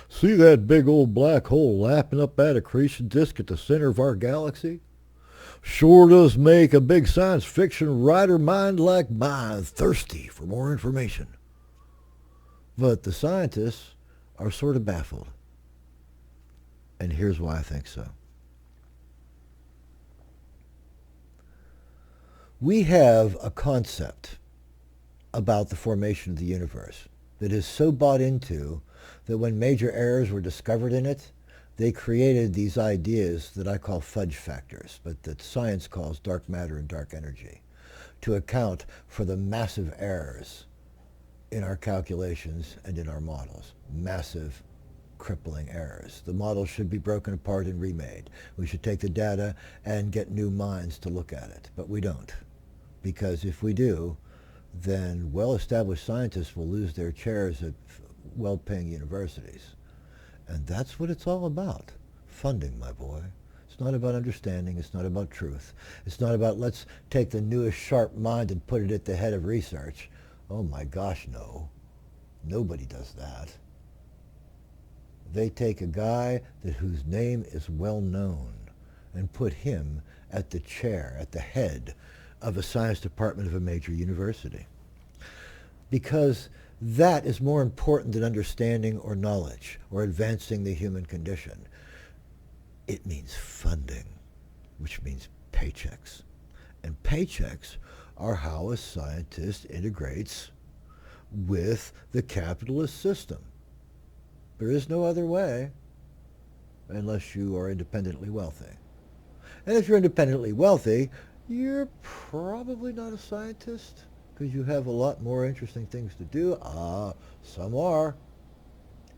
See that big old black hole lapping up that accretion disk at the center of our galaxy? Sure does make a big science fiction writer mind like mine thirsty for more information. But the scientists are sort of baffled. And here's why I think so. We have a concept about the formation of the universe that is so bought into that when major errors were discovered in it, they created these ideas that I call fudge factors, but that science calls dark matter and dark energy, to account for the massive errors in our calculations and in our models. Massive, crippling errors. The models should be broken apart and remade. We should take the data and get new minds to look at it, but we don't. Because if we do, then well-established scientists will lose their chairs at well-paying universities. And that's what it's all about. Funding, my boy. It's not about understanding. It's not about truth. It's not about let's take the newest sharp mind and put it at the head of research. Oh my gosh, no. Nobody does that. They take a guy whose name is well known and put him at the chair, at the head of a science department of a major university. Because that is more important than understanding or knowledge or advancing the human condition. It means funding, which means paychecks. And paychecks are how a scientist integrates with the capitalist system. There is no other way unless you are independently wealthy. And if you're independently wealthy, you're probably not a scientist because you have a lot more interesting things to do. Some are.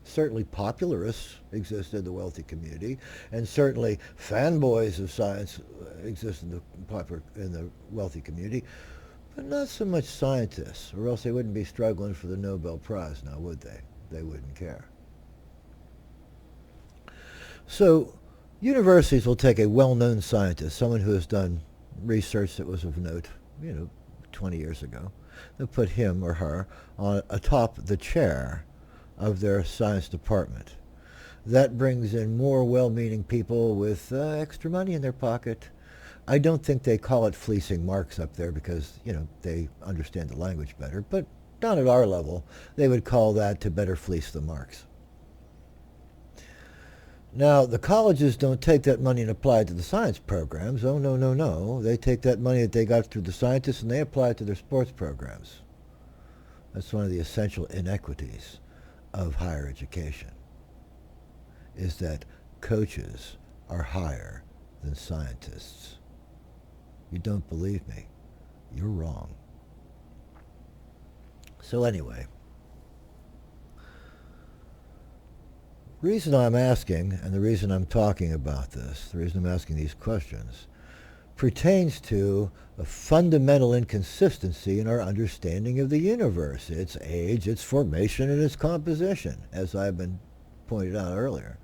Certainly popularists exist in the wealthy community, and certainly fanboys of science exist in the wealthy community, but not so much scientists, or else they wouldn't be struggling for the Nobel Prize now, would they? They wouldn't care. So universities will take a well-known scientist, someone who has done research that was of note, 20 years ago. They'll put him or her on atop the chair of their science department. That brings in more well-meaning people with extra money in their pocket. I don't think they call it fleecing marks up there because, they understand the language better. But down at our level, they would call that to better fleece the marks. Now, the colleges don't take that money and apply it to the science programs. Oh, no, no, no. They take that money that they got through the scientists and they apply it to their sports programs. That's one of the essential inequities of higher education, is that coaches are higher than scientists. You don't believe me? You're wrong. So anyway, the reason I'm asking, and the reason I'm talking about this, the reason I'm asking these questions, pertains to a fundamental inconsistency in our understanding of the universe, its age, its formation, and its composition, as I've been pointed out earlier.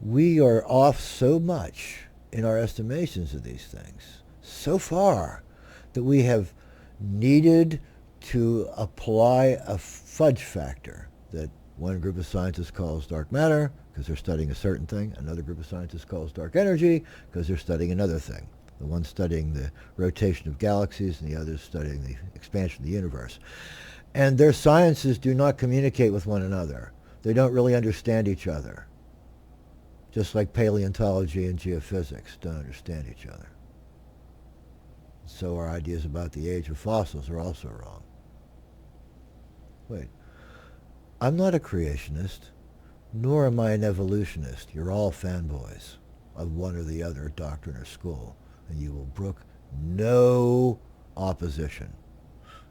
We are off so much in our estimations of these things, so far, that we have needed to apply a fudge factor that one group of scientists calls dark matter because they're studying a certain thing. Another group of scientists calls dark energy because they're studying another thing. The one studying the rotation of galaxies and the other studying the expansion of the universe. And their sciences do not communicate with one another. They don't really understand each other. Just like paleontology and geophysics don't understand each other. So our ideas about the age of fossils are also wrong. Wait. I'm not a creationist, nor am I an evolutionist. You're all fanboys of one or the other doctrine or school, and you will brook no opposition.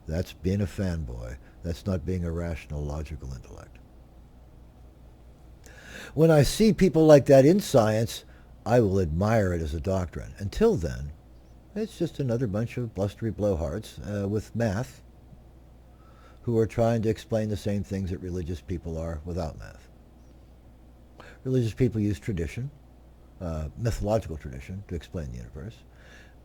That's being a fanboy. That's not being a rational, logical intellect. When I see people like that in science, I will admire it as a doctrine. Until then, it's just another bunch of blustery blowhards with math who are trying to explain the same things that religious people are without math. Religious people use tradition, mythological tradition, to explain the universe.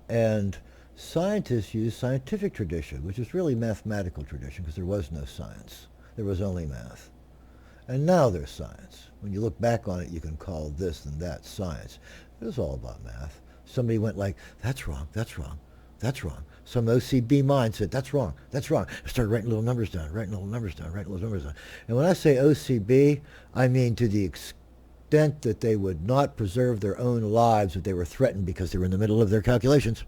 And Scientists use scientific tradition, which is really mathematical tradition because there was no science. There was only math. And now there's science. When you look back on it, you can call this and that science. It was all about math. Somebody went like, that's wrong, that's wrong, that's wrong. Some OCB mind said, that's wrong, that's wrong. I started writing little numbers down, writing little numbers down, writing little numbers down. And when I say OCB, I mean to the extent that they would not preserve their own lives if they were threatened because they were in the middle of their calculations.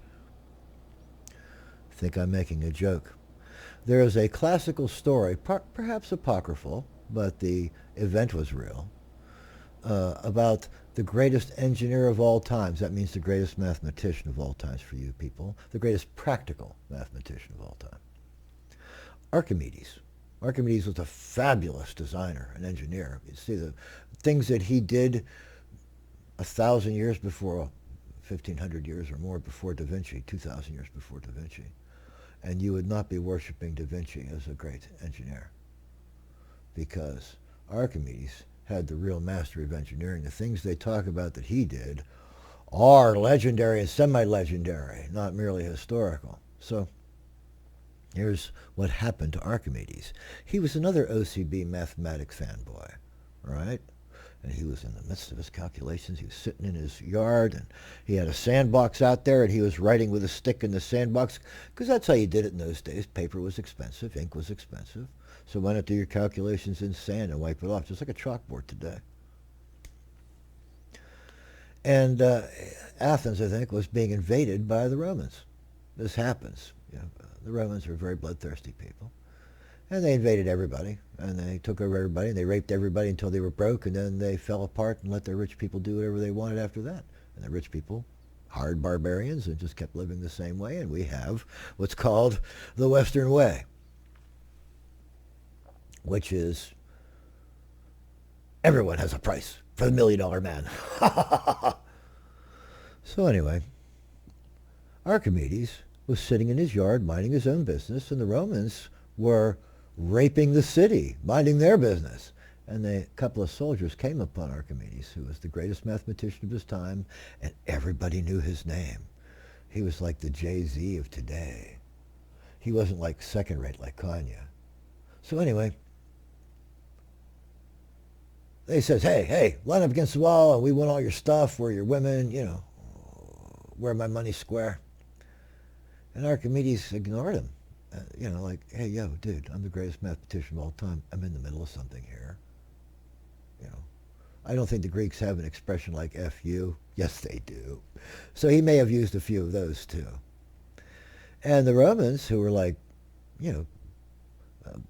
I think I'm making a joke. There is a classical story, perhaps apocryphal, but the event was real, about the greatest engineer of all times. That means the greatest mathematician of all times for you people, the greatest practical mathematician of all time. Archimedes. Archimedes was a fabulous designer and engineer. You see the things that he did 1,000 years before, 1,500 years or more before Da Vinci, 2,000 years before Da Vinci. And you would not be worshiping Da Vinci as a great engineer, because Archimedes had the real mastery of engineering. The things they talk about that he did are legendary and semi-legendary, not merely historical. So here's what happened to Archimedes. He was another OCB mathematics fanboy, right? And he was in the midst of his calculations. He was sitting in his yard, and he had a sandbox out there, and he was writing with a stick in the sandbox, because that's how you did it in those days. Paper was expensive, ink was expensive. So why not do your calculations in sand and wipe it off, just like a chalkboard today? And Athens, I think, was being invaded by the Romans. This happens. You know, the Romans were very bloodthirsty people. And they invaded everybody, and they took over everybody, and they raped everybody until they were broke, and then they fell apart and let their rich people do whatever they wanted after that. And the rich people hired barbarians and just kept living the same way, and we have what's called the Western way, which is everyone has a price for the $1 million man. So anyway, Archimedes was sitting in his yard minding his own business, and the Romans were raping the city, minding their business. And a couple of soldiers came upon Archimedes, who was the greatest mathematician of his time, and everybody knew his name. He was like the Jay-Z of today. He wasn't like second rate like Kanye. So anyway, they says, hey, line up against the wall, and we want all your stuff, we're your women, you know, wear my money square. And Archimedes ignored him. You know, like, hey, yo, dude, I'm the greatest mathematician of all time. I'm in the middle of something here. You know, I don't think the Greeks have an expression like F you. Yes, they do. So he may have used a few of those too. And the Romans, who were like, you know,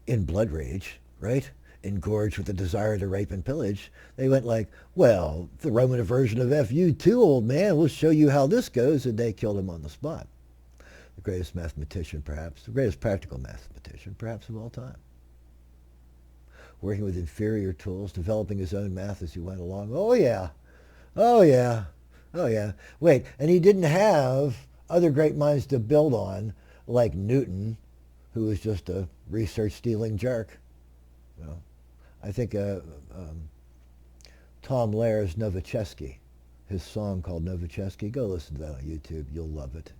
in blood rage, right? Engorged with the desire to rape and pillage, they went like, well, the Roman version of F you too, old man. We'll show you how this goes. And they killed him on the spot. The greatest mathematician, perhaps, the greatest practical mathematician, perhaps, of all time. Working with inferior tools, developing his own math as he went along. Oh, yeah. Oh, yeah. Oh, yeah. Wait, and he didn't have other great minds to build on, like Newton, who was just a research-stealing jerk. You know, I think Tom Lair's Novichesky, his song called Novichesky, go listen to that on YouTube. You'll love it.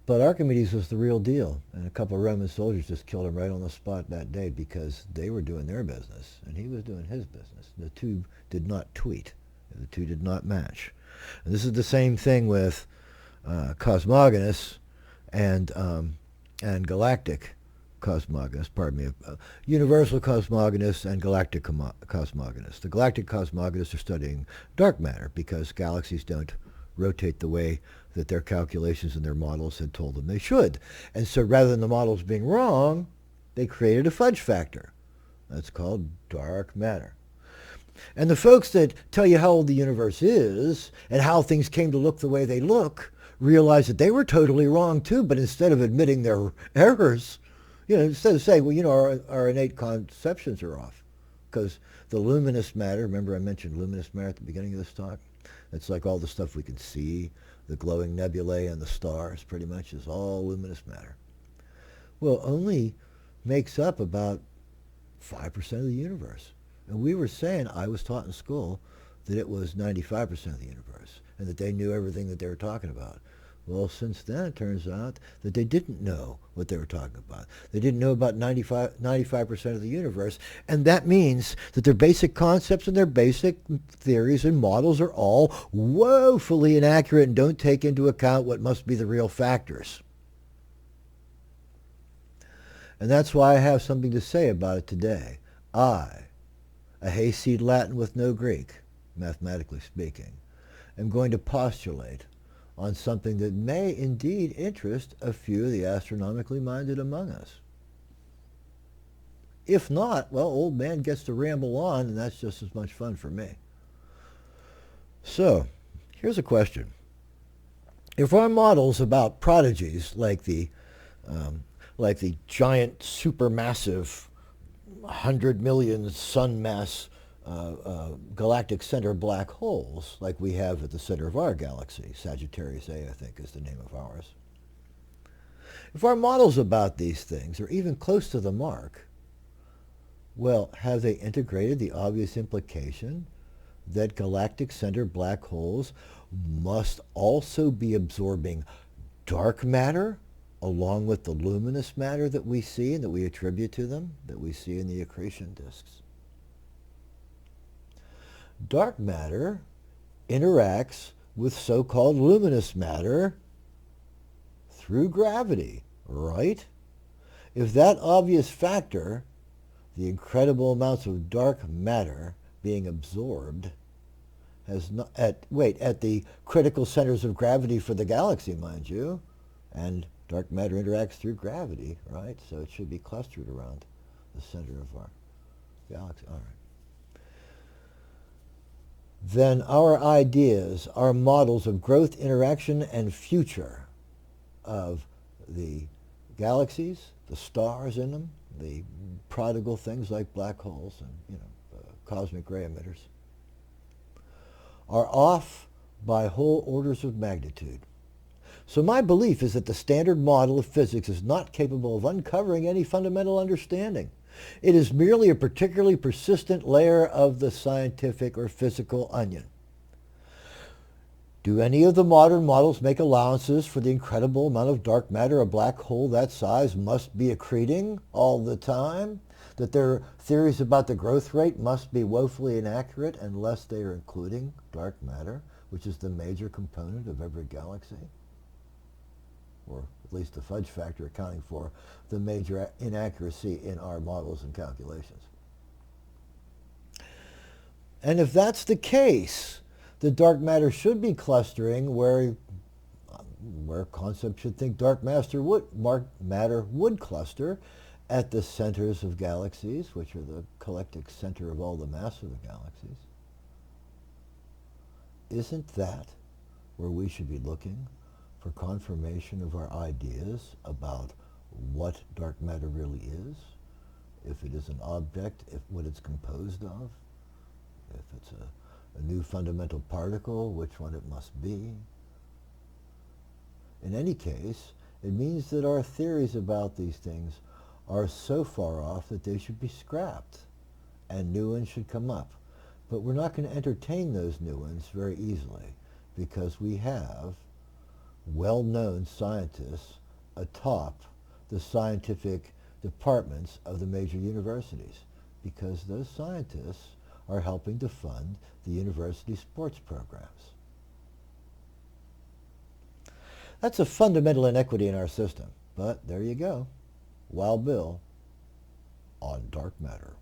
But Archimedes was the real deal, and a couple of Roman soldiers just killed him right on the spot that day because they were doing their business, and he was doing his business. The two did not tweet. The two did not match. And this is the same thing with cosmogonous and galactic cosmogonous, universal cosmogonous and galactic cosmogonous. The galactic cosmogonists are studying dark matter because galaxies don't rotate the way that their calculations and their models had told them they should. And so rather than the models being wrong, they created a fudge factor. That's called dark matter. And the folks that tell you how old the universe is and how things came to look the way they look realize that they were totally wrong too, but instead of admitting their errors, you know, instead of saying, well, you know, our innate conceptions are off. Because the luminous matter, remember I mentioned luminous matter at the beginning of this talk? It's like all the stuff we can see, the glowing nebulae and the stars pretty much is all luminous matter. Well, only makes up about 5% of the universe. And we were saying, I was taught in school, that it was 95% of the universe and that they knew everything that they were talking about. Well, since then, it turns out that they didn't know what they were talking about. They didn't know about 95% of the universe, and that means that their basic concepts and their basic theories and models are all woefully inaccurate and don't take into account what must be the real factors. And that's why I have something to say about it today. I, a hayseed Latin with no Greek, mathematically speaking, am going to postulate on something that may indeed interest a few of the astronomically minded among us. If not, well, old man gets to ramble on, and that's just as much fun for me. So, here's a question. If our models about prodigies like the giant supermassive 100 million sun mass galactic center black holes like we have at the center of our galaxy, Sagittarius A, I think is the name of ours. If our models about these things are even close to the mark, well, have they integrated the obvious implication that galactic center black holes must also be absorbing dark matter along with the luminous matter that we see and that we attribute to them, that we see in the accretion disks? Dark matter interacts with so-called luminous matter through gravity, right? If that obvious factor, the incredible amounts of dark matter being absorbed, has not, at the critical centers of gravity for the galaxy, mind you, and dark matter interacts through gravity, right? So it should be clustered around the center of our galaxy. All right. Then our ideas, our models of growth, interaction, and future of the galaxies, the stars in them, the prodigal things like black holes and cosmic ray emitters, are off by whole orders of magnitude. So my belief is that the standard model of physics is not capable of uncovering any fundamental understanding. It is merely a particularly persistent layer of the scientific or physical onion. Do any of the modern models make allowances for the incredible amount of dark matter a black hole that size must be accreting all the time? That their theories about the growth rate must be woefully inaccurate unless they are including dark matter, which is the major component of every galaxy? Or at least the fudge factor accounting for the major inaccuracy in our models and calculations. And if that's the case, the dark matter should be clustering where concepts should think dark matter would cluster at the centers of galaxies, which are the collective center of all the mass of the galaxies. Isn't that where we should be looking for confirmation of our ideas about what dark matter really is? If it is an object, what it's composed of, if it's a new fundamental particle, which one it must be. In any case, it means that our theories about these things are so far off that they should be scrapped and new ones should come up. But we're not going to entertain those new ones very easily because we have well-known scientists atop the scientific departments of the major universities, because those scientists are helping to fund the university sports programs. That's a fundamental inequity in our system, but there you go. Wild Bill on dark matter.